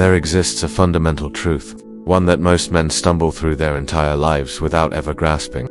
There exists a fundamental truth, one that most men stumble through their entire lives without ever grasping.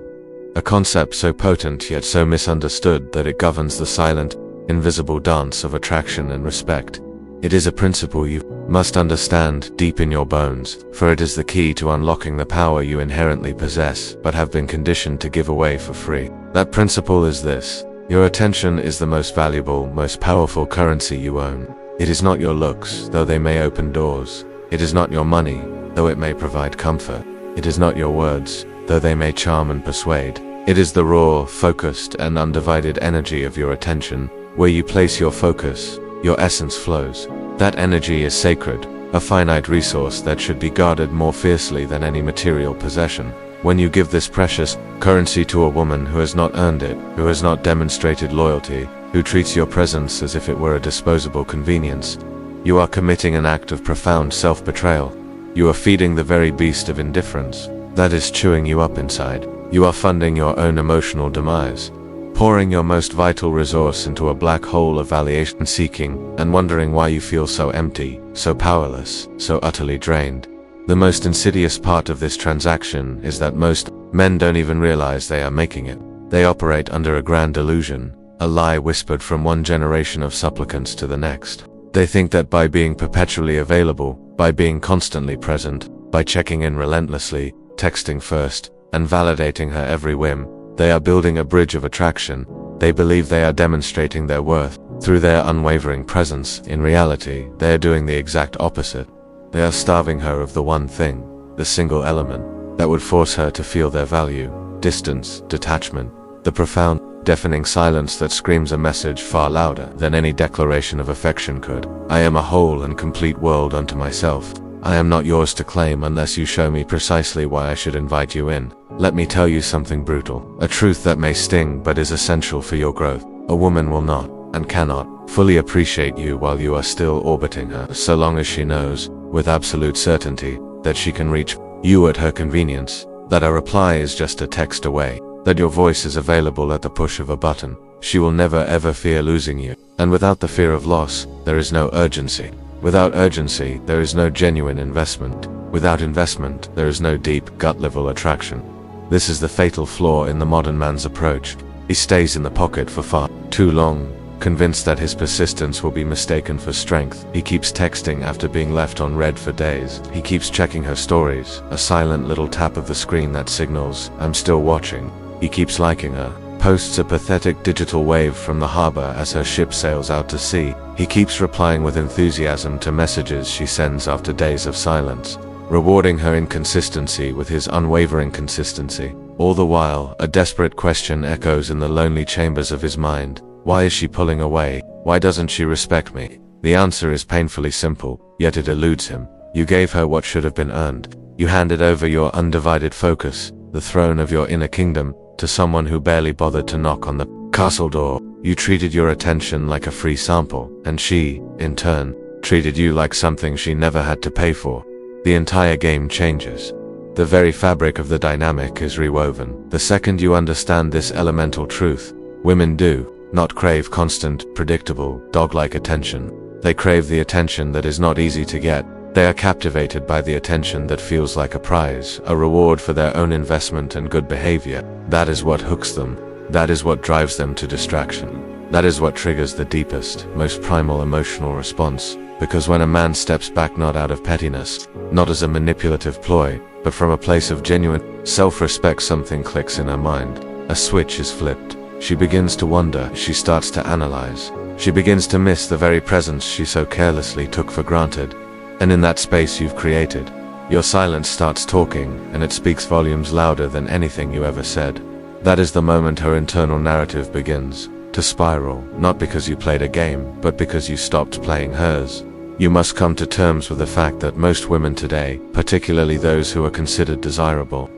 A concept so potent yet so misunderstood that it governs the silent, invisible dance of attraction and respect. It is a principle you must understand deep in your bones, for it is the key to unlocking the power you inherently possess but have been conditioned to give away for free. That principle is this: your attention is the most valuable, most powerful currency you own. It is not your looks, though they may open doors. It is not your money, though it may provide comfort. It is not your words, though they may charm and persuade. It is the raw, focused, and undivided energy of your attention. Where you place your focus, your essence flows. That energy is sacred, a finite resource that should be guarded more fiercely than any material possession. When you give this precious currency to a woman who has not earned it, who has not demonstrated loyalty, who treats your presence as if it were a disposable convenience, you are committing an act of profound self-betrayal. You are feeding the very beast of indifference that is chewing you up inside. You are funding your own emotional demise, pouring your most vital resource into a black hole of validation seeking, and wondering why you feel so empty, so powerless, so utterly drained. The most insidious part of this transaction is that most men don't even realize they are making it. They operate under a grand illusion, a lie whispered from one generation of supplicants to the next. They think that by being perpetually available, by being constantly present, by checking in relentlessly, texting first, and validating her every whim, they are building a bridge of attraction. They believe they are demonstrating their worth through their unwavering presence. In reality, they are doing the exact opposite. They are starving her of the one thing, the single element, that would force her to feel their value: distance, detachment, the profound, deafening silence that screams a message far louder than any declaration of affection could. I am a whole and complete world unto myself. I am not yours to claim unless you show me precisely why I should invite you in. Let me tell you something brutal, a truth that may sting but is essential for your growth. A woman will not, and cannot, fully appreciate you while you are still orbiting her, so long as she knows, with absolute certainty, that she can reach you at her convenience, that a reply is just a text away, that your voice is available at the push of a button. She will never ever fear losing you, and without the fear of loss, there is no urgency. Without urgency, there is no genuine investment. Without investment, there is no deep, gut-level attraction. This is the fatal flaw in the modern man's approach. He stays in the pocket for far too long, convinced that his persistence will be mistaken for strength. He keeps texting after being left on read for days. He keeps checking her stories, a silent little tap of the screen that signals, "I'm still watching." He keeps liking her, posts a pathetic digital wave from the harbor as her ship sails out to sea. He keeps replying with enthusiasm to messages she sends after days of silence, rewarding her inconsistency with his unwavering consistency. All the while, a desperate question echoes in the lonely chambers of his mind. Why is she pulling away? Why doesn't she respect me? The answer is painfully simple, yet it eludes him. You gave her what should have been earned. You handed over your undivided focus, the throne of your inner kingdom, to someone who barely bothered to knock on the castle door. You treated your attention like a free sample, and she, in turn, treated you like something she never had to pay for. The entire game changes. The very fabric of the dynamic is rewoven. The second you understand this elemental truth, women do not crave constant, predictable, dog-like attention. They crave the attention that is not easy to get. They are captivated by the attention that feels like a prize, a reward for their own investment and good behavior. That is what hooks them. That is what drives them to distraction. That is what triggers the deepest, most primal emotional response. Because when a man steps back not out of pettiness, not as a manipulative ploy, but from a place of genuine self-respect, something clicks in her mind. A switch is flipped. She begins to wonder, she starts to analyze. She begins to miss the very presence she so carelessly took for granted. And in that space you've created, your silence starts talking, and it speaks volumes louder than anything you ever said. That is the moment her internal narrative begins to spiral, not because you played a game, but because you stopped playing hers. You must come to terms with the fact that most women today, particularly those who are considered desirable,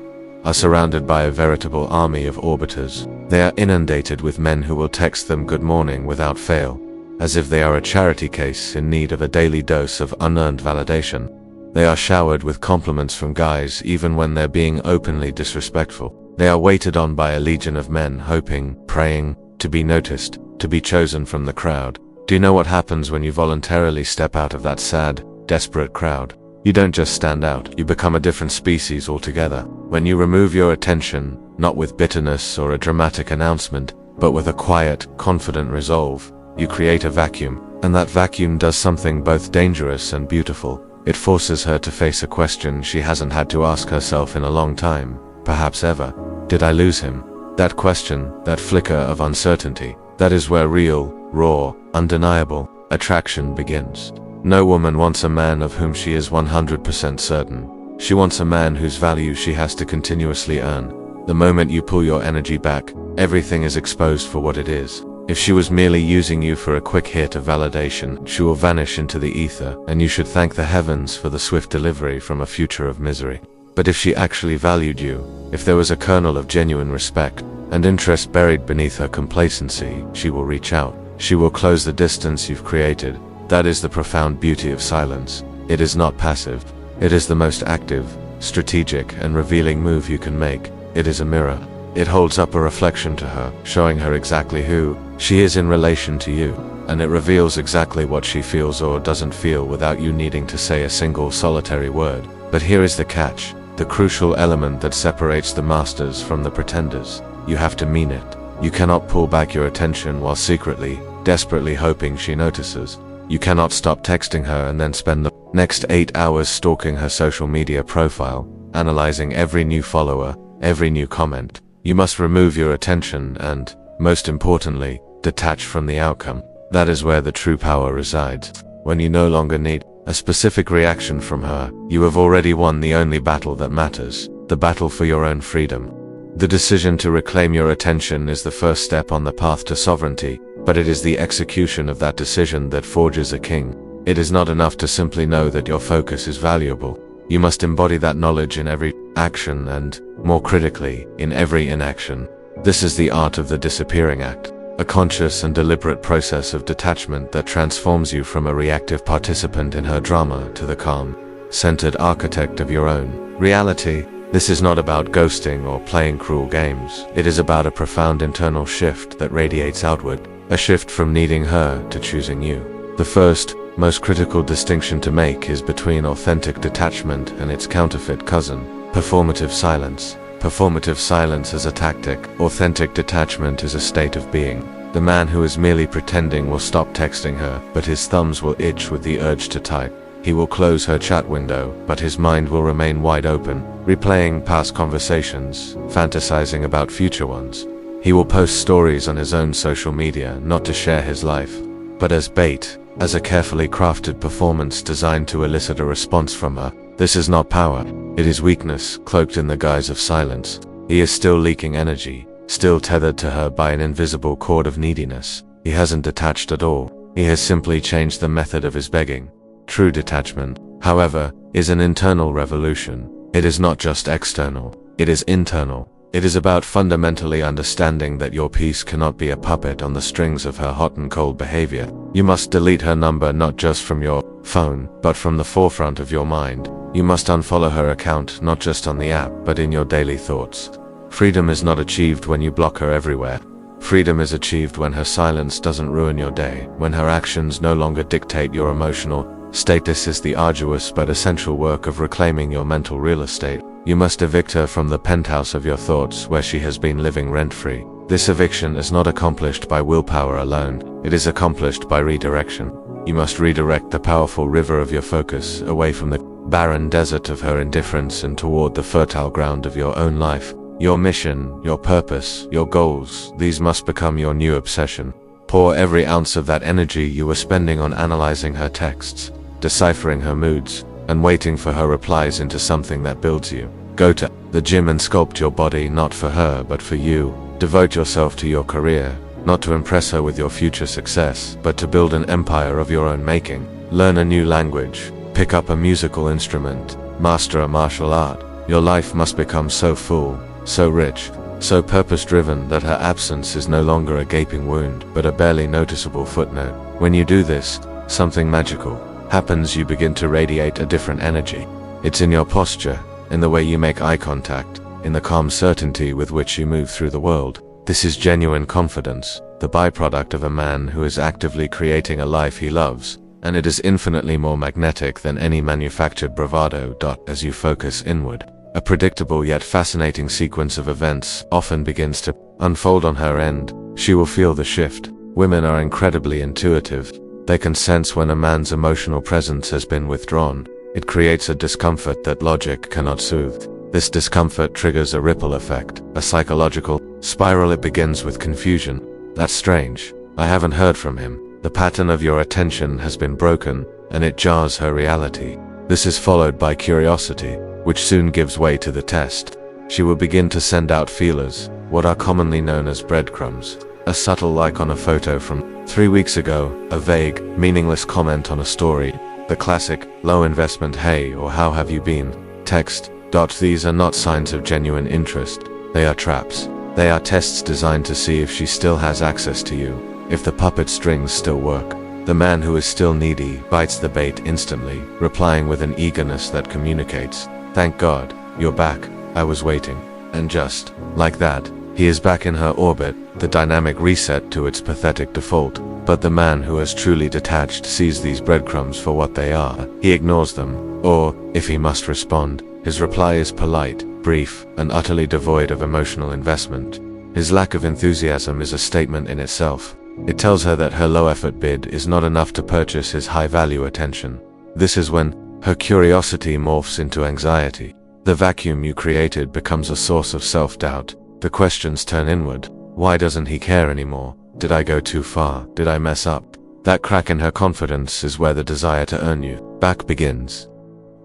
are surrounded by a veritable army of orbiters. They are inundated with men who will text them good morning without fail, as if they are a charity case in need of a daily dose of unearned validation. They are showered with compliments from guys even when they're being openly disrespectful. They are waited on by a legion of men hoping, praying, to be noticed, to be chosen from the crowd. Do you know what happens when you voluntarily step out of that sad, desperate crowd. You don't just stand out, you become a different species altogether. When you remove your attention, not with bitterness or a dramatic announcement, but with a quiet, confident resolve, you create a vacuum, and that vacuum does something both dangerous and beautiful. It forces her to face a question she hasn't had to ask herself in a long time, perhaps ever. Did I lose him? That question, that flicker of uncertainty, that is where real, raw, undeniable attraction begins. No woman wants a man of whom she is 100% certain. She wants a man whose value she has to continuously earn. The moment you pull your energy back, everything is exposed for what it is. If she was merely using you for a quick hit of validation, she will vanish into the ether, and you should thank the heavens for the swift delivery from a future of misery. But if she actually valued you, if there was a kernel of genuine respect and interest buried beneath her complacency, she will reach out. She will close the distance you've created. That is the profound beauty of silence. It is not passive. It is the most active, strategic, and revealing move you can make. It is a mirror. It holds up a reflection to her, showing her exactly who she is in relation to you, and it reveals exactly what she feels or doesn't feel without you needing to say a single solitary word. But here is the catch, the crucial element that separates the masters from the pretenders. You have to mean it. You cannot pull back your attention while secretly, desperately hoping she notices. You cannot stop texting her and then spend the next 8 hours stalking her social media profile, analyzing every new follower, every new comment. You must remove your attention and, most importantly, detach from the outcome. That is where the true power resides. When you no longer need a specific reaction from her, you have already won the only battle that matters, the battle for your own freedom. The decision to reclaim your attention is the first step on the path to sovereignty, but it is the execution of that decision that forges a king. It is not enough to simply know that your focus is valuable. You must embody that knowledge in every action and, more critically, in every inaction. This is the art of the disappearing act, a conscious and deliberate process of detachment that transforms you from a reactive participant in her drama to the calm, centered architect of your own reality. This is not about ghosting or playing cruel games. It is about a profound internal shift that radiates outward, a shift from needing her to choosing you. The first, most critical distinction to make is between authentic detachment and its counterfeit cousin, performative silence. Performative silence is a tactic. Authentic detachment is a state of being. The man who is merely pretending will stop texting her, but his thumbs will itch with the urge to type. He will close her chat window, but his mind will remain wide open, replaying past conversations, fantasizing about future ones. He will post stories on his own social media, not to share his life, but as bait, as a carefully crafted performance designed to elicit a response from her. This is not power. It is weakness, cloaked in the guise of silence. He is still leaking energy, still tethered to her by an invisible cord of neediness. He hasn't detached at all. He has simply changed the method of his begging. True detachment, however, is an internal revolution. It is not just external. It is internal. It is about fundamentally understanding that your peace cannot be a puppet on the strings of her hot and cold behavior. You must delete her number not just from your phone, but from the forefront of your mind. You must unfollow her account not just on the app, but in your daily thoughts. Freedom is not achieved when you block her everywhere. Freedom is achieved when her silence doesn't ruin your day, when her actions no longer dictate your emotional state. This is the arduous but essential work of reclaiming your mental real estate. You must evict her from the penthouse of your thoughts where she has been living rent-free. This eviction is not accomplished by willpower alone. It is accomplished by redirection. You must redirect the powerful river of your focus away from the barren desert of her indifference and toward the fertile ground of your own life. Your mission, your purpose, your goals, these must become your new obsession. Pour every ounce of that energy you were spending on analyzing her texts, deciphering her moods, and waiting for her replies into something that builds you. Go to the gym and sculpt your body not for her but for you. Devote yourself to your career, not to impress her with your future success, but to build an empire of your own making. Learn a new language, pick up a musical instrument, master a martial art. Your life must become so full, so rich, so purpose-driven that her absence is no longer a gaping wound, but a barely noticeable footnote. When you do this, something magical happens. You begin to radiate a different energy. It's in your posture, in the way you make eye contact, in the calm certainty with which you move through the world. This is genuine confidence, the byproduct of a man who is actively creating a life he loves, and it is infinitely more magnetic than any manufactured bravado. As you focus inward, a predictable yet fascinating sequence of events often begins to unfold on her end. She will feel the shift. Women are incredibly intuitive. They can sense when a man's emotional presence has been withdrawn. It creates a discomfort that logic cannot soothe. This discomfort triggers a ripple effect, a psychological spiral. It begins with confusion. That's strange. I haven't heard from him. The pattern of your attention has been broken, and it jars her reality. This is followed by curiosity, which soon gives way to the test. She will begin to send out feelers, what are commonly known as breadcrumbs. A subtle like on a photo from 3 weeks ago, a vague, meaningless comment on a story, the classic, low investment hey or how have you been, text. These are not signs of genuine interest. They are traps. They are tests designed to see if she still has access to you, if the puppet strings still work. The man who is still needy bites the bait instantly, replying with an eagerness that communicates, "Thank God, you're back, I was waiting." And just like that, he is back in her orbit, the dynamic reset to its pathetic default. But the man who has truly detached sees these breadcrumbs for what they are. He ignores them, or, if he must respond, his reply is polite, brief, and utterly devoid of emotional investment. His lack of enthusiasm is a statement in itself. It tells her that her low-effort bid is not enough to purchase his high-value attention. This is when her curiosity morphs into anxiety. The vacuum you created becomes a source of self-doubt. The questions turn inward. Why doesn't he care anymore? Did I go too far? Did I mess up? That crack in her confidence is where the desire to earn you back begins.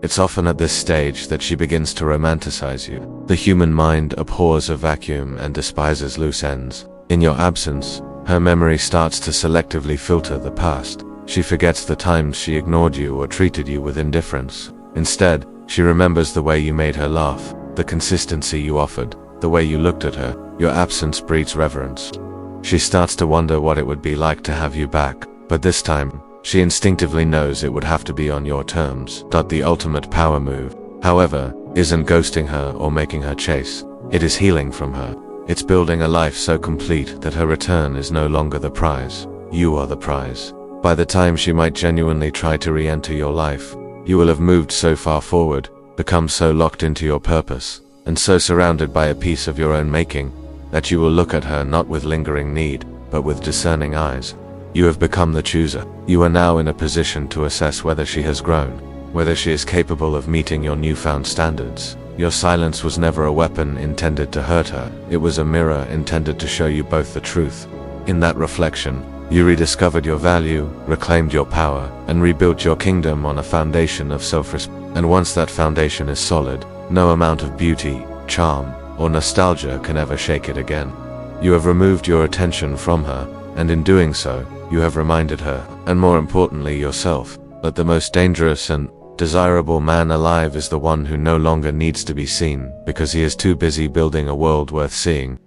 It's often at this stage that she begins to romanticize you. The human mind abhors a vacuum and despises loose ends. In your absence, her memory starts to selectively filter the past. She forgets the times she ignored you or treated you with indifference. Instead, she remembers the way you made her laugh, the consistency you offered, the way you looked at her. Your absence breeds reverence. She starts to wonder what it would be like to have you back, but this time, she instinctively knows it would have to be on your terms. The ultimate power move, however, isn't ghosting her or making her chase. It is healing from her. It's building a life so complete that her return is no longer the prize. You are the prize. By the time she might genuinely try to re-enter your life, you will have moved so far forward, become so locked into your purpose, and so surrounded by a piece of your own making, that you will look at her not with lingering need, but with discerning eyes. You have become the chooser. You are now in a position to assess whether she has grown, whether she is capable of meeting your newfound standards. Your silence was never a weapon intended to hurt her. It was a mirror intended to show you both the truth. In that reflection, you rediscovered your value, reclaimed your power, and rebuilt your kingdom on a foundation of self-respect. And once that foundation is solid, no amount of beauty, charm, or nostalgia can ever shake it again. You have removed your attention from her, and in doing so, you have reminded her, and more importantly yourself, that the most dangerous and desirable man alive is the one who no longer needs to be seen, because he is too busy building a world worth seeing.